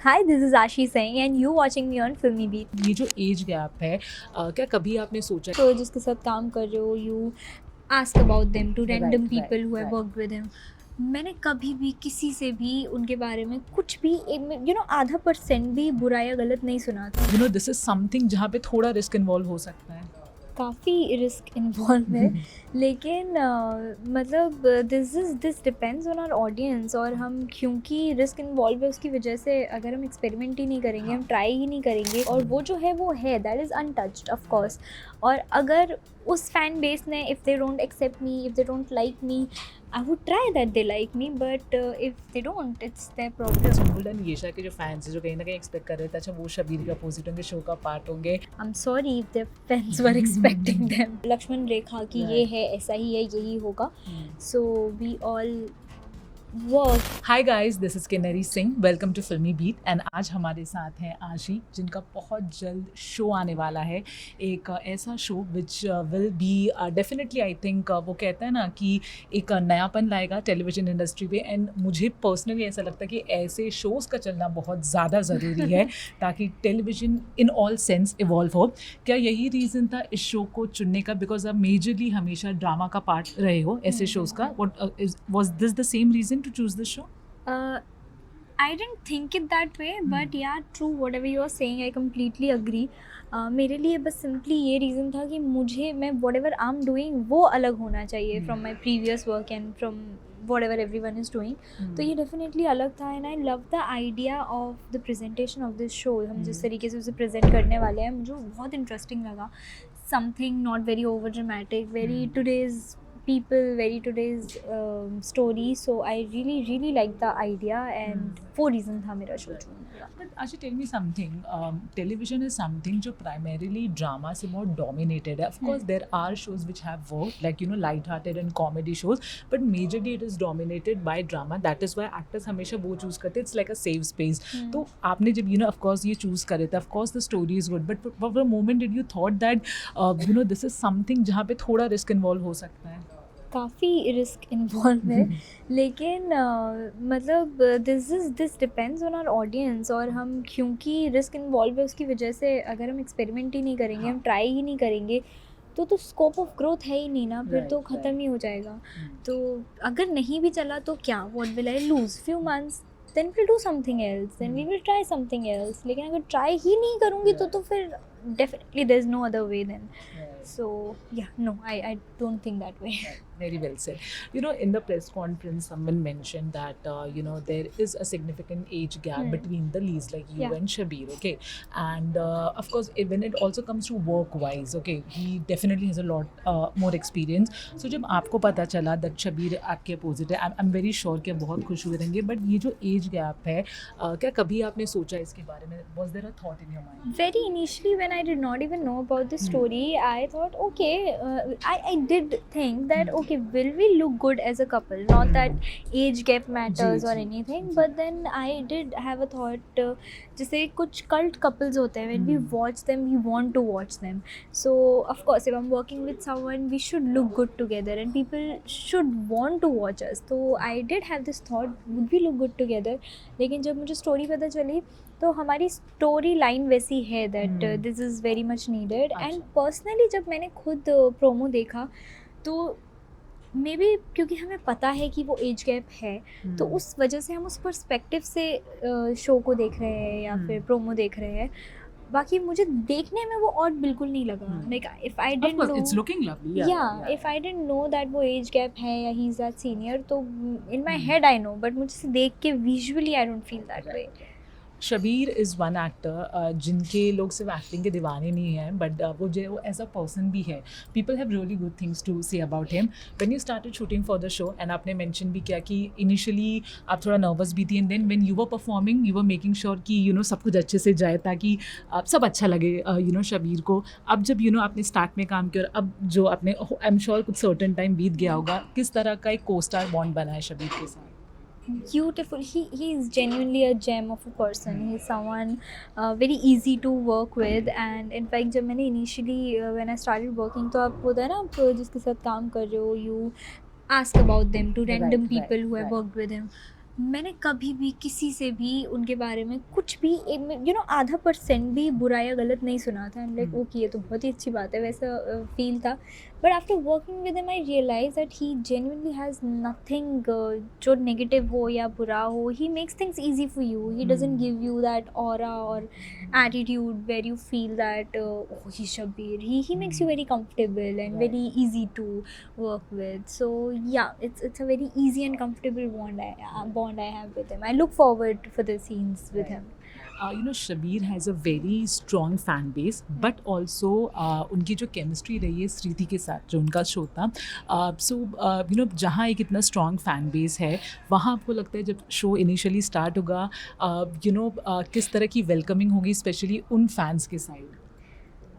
Hi, this is Ashi Singh and you watching me on Filmy Beat. ये जो as gap है क्या कभी आपने सोचा तो जिसके साथ काम कर रहे हो you ask about them to random Right, people right, who have right. worked with him. मैंने कभी भी किसी से भी उनके बारे में कुछ भी आधा % भी बुरा या गलत नहीं सुना था. दिस इज समथिंग जहाँ पे थोड़ा रिस्क इन्वॉल्व हो सकता है. काफ़ी रिस्क इन्वॉल्व है लेकिन मतलब this depends on our audience और हम क्योंकि रिस्क इन्वॉल्व है उसकी वजह से अगर हम एक्सपेरिमेंट ही नहीं करेंगे हम ट्राई ही नहीं करेंगे और वो जो है वो है that is untouched of course. और अगर उस फैन बेस ने if they don't accept me if they don't like me I would try that they like me, but if they don't, it's their problem. Sumbul and Yesha के जो fans हैं जो कहीं ना कहीं एक्सपेक्ट कर रहे थे अच्छा वो शबीर के अपोजिट होंगे, शो का पार्ट होंगे. I'm sorry if their fans were expecting them. Lakshman rekha कि ये है ऐसा ही है यही होगा. So we all work. Hi guys, this is Kinnari Singh. Welcome to Filmibeat. And आज हमारे साथ हैं आशी जिनका बहुत जल्द शो आने वाला है. एक ऐसा show which will be definitely I think वो कहता है ना कि एक नयापन लाएगा टेलीविज़न इंडस्ट्री पे. एंड मुझे पर्सनली ऐसा लगता है कि ऐसे शोज़ का चलना बहुत ज़्यादा ज़रूरी है ताकि television in all sense evolve हो. क्या यही रीज़न था इस शो को चुनने का? बिकॉज आप मेजरली हमेशा ड्रामा का पार्ट रहे हो ऐसे शोज़ का. Was this the same reason to choose this show? I didn't think it that way, but yeah, true. Whatever you are saying, I completely agree. मेरे लिए बस सिंपली ये रीज़न था कि मुझे मैं whatever I'm doing वो अलग होना चाहिए from my previous work and from whatever everyone is doing. तो ये definitely अलग था and I love the idea of the presentation of this show. हम जिस तरीके से उसे present करने वाले हैं मुझे बहुत interesting लगा. Something not very over dramatic, very today's people, very today's story. So I really like the idea and वो reason था मेरा शो चुनने का. But actually tell me something. Television is something जो primarily drama से बहुत dominated है. Of course there are shows which have worked like light-hearted and comedy shows, but majorly it is dominated by drama. That is why actors हमेशा वो choose करते. It's like a safe space. तो आपने जब of course ये choose करे थे. Of course the story is good, but for a moment did you thought that this is something जहाँ पे थोड़ा risk involve हो सकता है? काफ़ी रिस्क इन्वॉल्व है लेकिन मतलब this depends on our audience और हम क्योंकि रिस्क इन्वॉल्व है उसकी वजह से अगर हम एक्सपेरिमेंट ही नहीं करेंगे हम ट्राई ही नहीं करेंगे तो स्कोप ऑफ ग्रोथ है ही नहीं ना. फिर तो ख़त्म ही हो जाएगा. तो अगर नहीं भी चला तो क्या what will I lose few months then will do something else then we will try something else. लेकिन अगर ट्राई ही नहीं करूँगी तो फिर definitely there's no other way then. So yeah, no, I don't think that way. Very well said. In the press conference, someone mentioned that, there is a significant age gap between the leads, like you and Shabir, okay? And of course, when it also comes to work-wise, okay, he definitely has a lot more experience. So जब आपको पता चला that Shabir आपके opposite है, I'm very sure कि आप बहुत खुश हुए रहेंगे. But ये जो age gap है, क्या कभी आपने सोचा इसके बारे में? Was there a thought in your mind? Very initially, when I did not even know about the story, I thought, okay, I did think that, okay, will we look good as a couple? Not that age gap matters or anything, but then I did have a thought, जैसे कुछ cult couples होते हैं, when we watch them, we want to watch them. So, of course, if I'm working with someone, we should look good together and people should want to watch us. So, I did have this thought, would we look good together? लेकिन जब मुझे story पता चली तो हमारी story line वैसी है that this is very much needed. And personally जब मैंने खुद प्रोमो देखा तो मे बी क्योंकि हमें पता है कि वो एज गैप है तो उस वजह से हम उस पर्सपेक्टिव से शो को देख रहे हैं या फिर प्रोमो देख रहे हैं. बाकी मुझे देखने में वो और बिल्कुल नहीं लगा. Like if I didn't know it's looking lovely. If I didn't know that वो एज गैप है या ही इज़ दैट सीनियर तो in my head I know but मुझे देख के visually I don't feel that way. Shabir is one actor जिनके लोग सिर्फ एक्टिंग के दीवाने नहीं हैं बट वो जो वो एज अ पर्सन भी है. People have really good things to say about him. When you started shooting for the show and आपने मेंशन भी किया कि इनिशियली आप थोड़ा नर्वस भी थी and then when you were performing you were making sure कि सब कुछ अच्छे से जाए ताकि सब अच्छा लगे शबीर को. अब जब आपने स्टार्ट में काम किया और अब जो आपने आई एम श्योर कुछ सर्टन टाइम बीत गया होगा, किस तरह का एक को स्टार बॉन्ड बना है शबीर के साथ? Beautiful. He is genuinely a gem of a person. He's someone very easy to work with. And in fact जब मैंने initially when I started working तो आप होता है ना आप जिसके साथ काम कर रहे हो you ask about them to random people who have worked with him. मैंने कभी भी किसी से भी उनके बारे में कुछ भी आधा % भी बुरा या गलत नहीं सुना था। लाइक हम्म। ओके, ये तो बहुत ही अच्छी बात है, वैसा फील था। But after working with him I realise that he genuinely has nothing जो नेगेटिव हो या बुरा हो। He makes things easy for you, he doesn't give you that aura और attitude where you feel that oh, he's Shabir. He makes you very comfortable and Right. very easy to work with. So yeah, it's a very easy and comfortable bond I have with him. I look forward for the scenes with him. You know, Shabir has a very strong fan base, but also उनकी जो chemistry रही है श्रीति के साथ जो उनका show था, सो you no जहाँ एक इतना स्ट्रॉन्ग फैन बेस है, वहाँ आपको लगता है जब शो इनिशियली स्टार्ट होगा, यू नो किस तरह की वेलकमिंग होगी स्पेशली उन फैंस के साइड?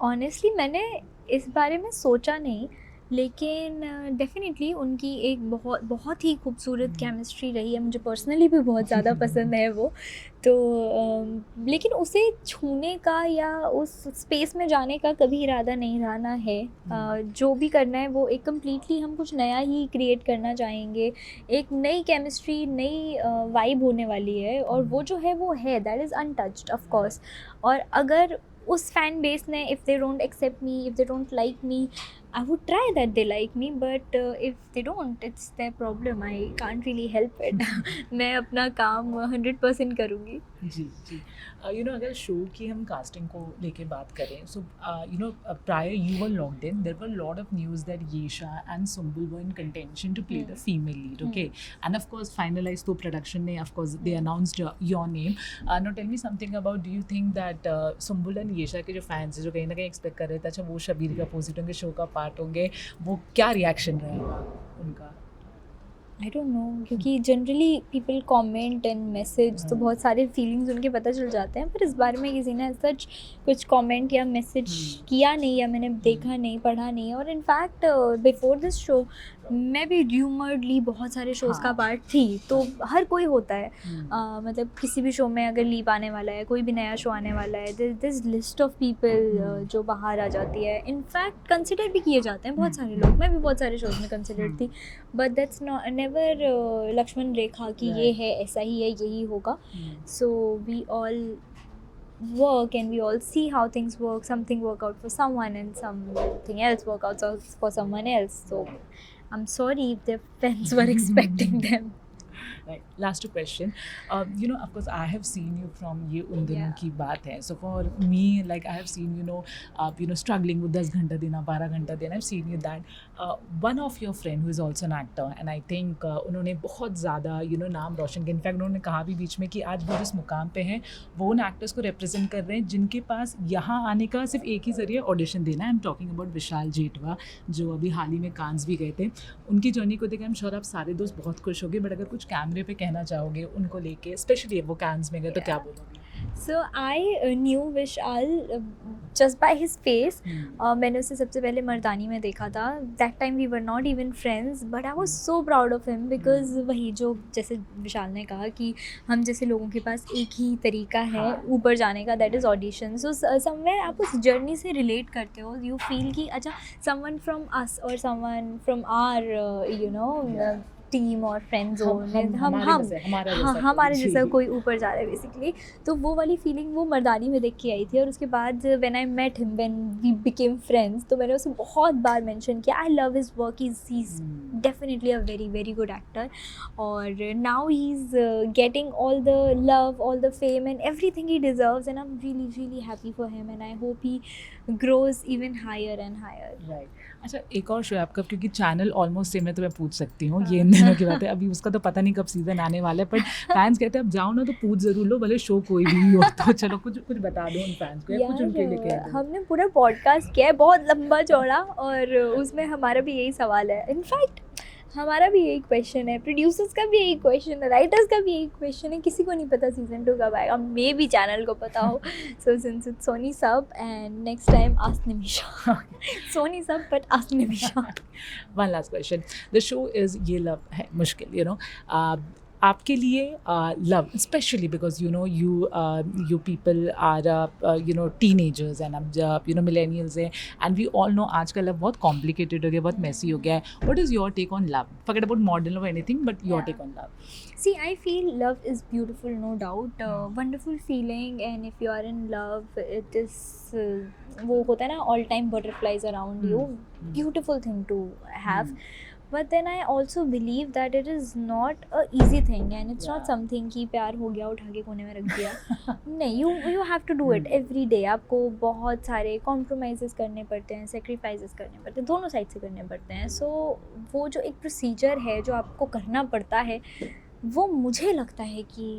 ऑनेस्टली मैंने इस बारे में सोचा नहीं, लेकिन डेफिनेटली उनकी एक बहुत बहुत ही खूबसूरत केमिस्ट्री रही है। मुझे पर्सनली भी बहुत ज़्यादा पसंद है वो। तो लेकिन उसे छूने का या उस स्पेस में जाने का कभी इरादा नहीं रहना है। जो भी करना है वो एक कम्प्लीटली हम कुछ नया ही क्रिएट करना चाहेंगे। एक नई केमिस्ट्री, नई वाइब होने वाली है, और वो जो है वो है, that is untouched of course. और अगर उस फैन बेस ने, if they don't accept me, if they don't like me, I would try that they like me, but if they don't, it's their problem. I can't really help it. मैं अपना काम 100% करूँगी। जी जी। You know अगर show की हम casting को लेके बात करें, so you know prior you were locked in, there were lot of news that Yesha and Sumbul were in contention to play the female lead, okay, and of course finalise तो production ने of course they announced your name. Now tell me something about, do you think that Sumbul and Yesha के जो fans हैं जो कहीं ना कहीं expect कर रहे थे अच्छा वो शबीर के अपोजिट होंगे, शो का पार्ट होंगे, वो क्या रिएक्शन रहेगा उनका? आई डोंट नो, क्योंकि generally people comment and message, तो बहुत सारे फीलिंग्स उनके पता चल जाते हैं, पर इस बारे में किसी ने सच कुछ कमेंट या मैसेज किया नहीं, या मैंने देखा नहीं, पढ़ा नहीं। और इनफैक्ट बिफोर दिस शो मैं भी र्यूमर्डली बहुत सारे शोज़ का पार्ट थी, तो हर कोई होता है। मतलब किसी भी शो में अगर लीप आने वाला है, कोई भी नया शो आने वाला है, दिस लिस्ट ऑफ पीपल जो बाहर आ जाती है। इनफैक्ट कंसिडर भी किए जाते हैं बहुत सारे लोग, मैं भी बहुत सारे शोज़ में कंसिडर थी, but that's not never Lakshman rekha कि ये है, ऐसा ही है, यही होगा। So we all work and we all see how things work. Something work out for someone and something else work out for someone else. So I'm sorry if their fans were expecting them. Right. Last two question. You know, of course, I have seen you from ये उन दिनों की बात है. So for me, like I have seen struggling with 10 घंटा देना, 12 घंटा देना. I've seen you that. One of your friend who is also an actor, and I think उन्होंने बहुत ज़्यादा नाम रोशन किया. इनफैक्ट उन्होंने कहा भी बीच में कि आज वो जिस मुकाम पे हैं वो उन एक्टर्स को रिप्रेजेंट कर रहे हैं जिनके पास यहाँ आने का सिर्फ एक ही ज़रिए ऑडिशन देना है. आई एम टॉकिंग अबाउट विशाल जेठवा जो अभी हाल ही में कांस भी गए थे. उनकी जर्नी को देखकर आई एम श्योर आप सारे दोस्त बहुत खुश होंगे, बट अगर कुछ कैमरे पे कहना चाहोगे उनको लेके, स्पेशली वो कांस में गए, तो क्या बोलोगे? So I knew Vishal just by his face. मैंने उसे सबसे पहले मर्दानी में देखा था. That time we were not even friends, but I was so proud of him because वही जो जैसे विशाल ने कहा कि हम जैसे लोगों के पास एक ही तरीका है ऊपर जाने का, that is audition. So somewhere आप उस जर्नी से रिलेट करते हो. You feel कि अच्छा someone from us or someone from our team और फ्रेंड जोन, हमारे जैसा कोई ऊपर जा रहा है बेसिकली. तो वो वाली फीलिंग वो मर्दानी में देख के आई थी. और उसके बाद when I met him, when we became friends, तो मैंने उसे बहुत बार मेंशन किया I love his work, he is definitely a very very good actor. और now he is getting all the love, all the fame and everything he deserves, and I am really really happy for him and I hope he grows even higher and higher. Right. अच्छा, एक और show है आपका, क्योंकि channel almost same है तो मैं पूछ सकती हूँ, ये इन दिनों की बात है, अभी उसका तो पता नहीं कब सीजन आने वाला है, पर फैंस कहते हैं अब जाओ ना तो पूछ ज़रूर लो, भले शो कोई भी हो. तो चलो कुछ बता दो उन फैंस को, या कुछ उनके लिए कह दो. हमने पूरा पॉडकास्ट किया है बहुत लंबा चौड़ा, और उसमें हमारा भी यही सवाल है. इनफैक्ट हमारा भी यही क्वेश्चन है, प्रोड्यूसर्स का भी यही क्वेश्चन है, राइटर्स का भी यही क्वेश्चन है. किसी को नहीं पता सीजन 2 कब आएगा. मे भी चैनल को पता हो. So since it's Sony SAB and next time ask Nimisha. Sony SAB but ask Nimisha. One last question. The show is Yeh love Hai Mushkil, आपके लिए love specially because you people are teenagers and अब millennials हैं and we all know आज का love बहुत complicated हो गया, बहुत messy हो गया है. What is your take on love? Forget about modern or anything, but your Yeah. take on love. See, I feel love is beautiful, no doubt. Wonderful feeling, and if you are in love, it is वो होता है ना, all time butterflies around you. Beautiful thing to have. But then I also believe that it is not a easy thing, and it's not something कि प्यार हो गया उठा के कोने में रख दिया. नहीं, you have to do it every day. आपको बहुत सारे compromises करने पड़ते हैं, sacrifices करने पड़ते हैं, दोनों साइड से करने पड़ते हैं. So वो जो एक procedure है जो आपको करना पड़ता है, वो मुझे लगता है कि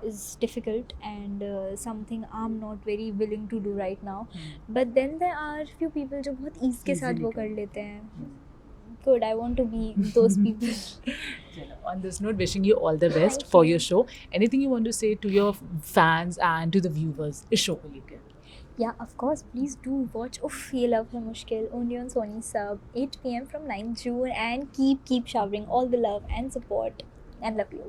is difficult and something I'm not very willing to do right now. But then there are few people जो बहुत ease के साथ वो कर लेते हैं. Good, I want to be those people. On this note, wishing you all the best for your show. Anything you want to say to your fans and to the viewers इस show को लेकर? Yeah, of course, please do watch Uff Ye Love Hai Mushkil only on Sony Sub 8 p.m. from 9th June, and keep showering all the love and support, and love you.